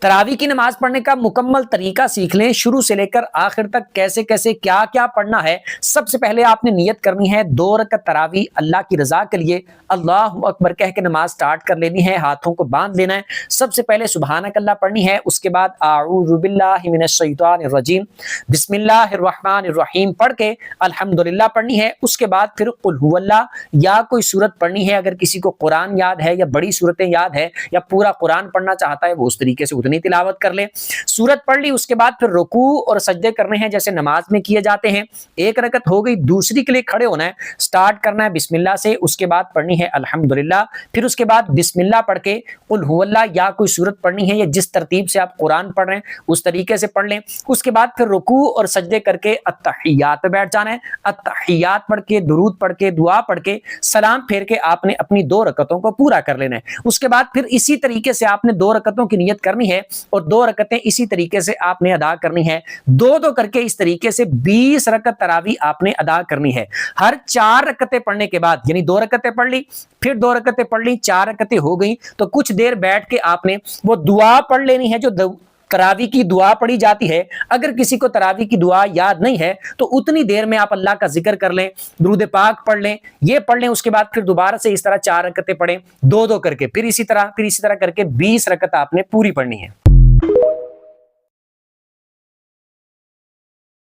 तरावी की नमाज पढ़ने का मुकम्मल तरीका सीख लें, शुरू से लेकर आखिर तक कैसे कैसे क्या क्या पढ़ना है। सबसे पहले आपने नियत करनी है 2 रकअत तरावी अल्लाह की रजा के लिए, अल्लाहु अकबर कह के नमाज स्टार्ट कर लेनी है, हाथों को बांध लेना है। सबसे पहले सुबहानक अल्लाह पढ़नी है, उसके बाद आऊज़ु बिल्लाहि मिनश शैतानिर रजीम बिस्मिल्लाहिर रहमानिर रहीम पढ़ के अल्हम्दुलिल्लाह पढ़नी है। उसके बाद फिर कुल हुवल्लाह या कोई सूरत पढ़नी है। अगर किसी को कुरान याद है या बड़ी सूरतें याद है या पूरा कुरान पढ़ना चाहता है वो उस तरीके से उतनी तिलावत कर ले। सूरत पढ़ ली, उसके बाद फिर रुकू और सजदे करने हैं जैसे नमाज में किए जाते हैं। 1 रकअत हो गई, दूसरी के लिए खड़े होना है, स्टार्ट करना है बिस्मिल्लाह से, उसके बाद पढ़नी है अल्हम्दुलिल्लाह, फिर उसके बाद बिस्मिल्लाह पढ़ के कुल हुवल्लाह या कोई सूरत पढ़नी है या जिस तरतीब से आप कुरान पढ़ रहे हैं उस तरीके से पढ़ लें। उसके बाद फिर रुकू और सजदे करके अत्तहियात पे बैठ जाना है। अत्तहियात पढ़ के, दुरूद पढ़ के, दुआ पढ़ के, सलाम फेर के आपने अपनी 2 रकअतों को पूरा कर लेना है। उसके बाद फिर इसी तरीके से आपने 2 रकअतों की नियत करनी है और 2 रकअतें इसी तरीके से आपने अदा करनी है। दो दो करके इस तरीके से 20 रकअत तरावी आपने अदा करनी है। हर 4 रकअतें पढ़ने के बाद, यानी 2 रकअतें पढ़ ली, फिर 2 रकअतें पढ़ ली, 4 रकअतें हो गई, तो कुछ देर बैठ के आपने वो दुआ पढ़ लेनी है जो तरावी की दुआ पढ़ी जाती है। अगर किसी को तरावी की दुआ याद नहीं है तो उतनी देर में आप अल्लाह का जिक्र कर लें, दुरूद पाक पढ़ लें, ये पढ़ लें। उसके बाद फिर दोबारा से इस तरह 4 रकअतें पढ़ें, 2-2 करके, फिर इसी तरह करके 20 रकअत आपने पूरी पढ़नी है।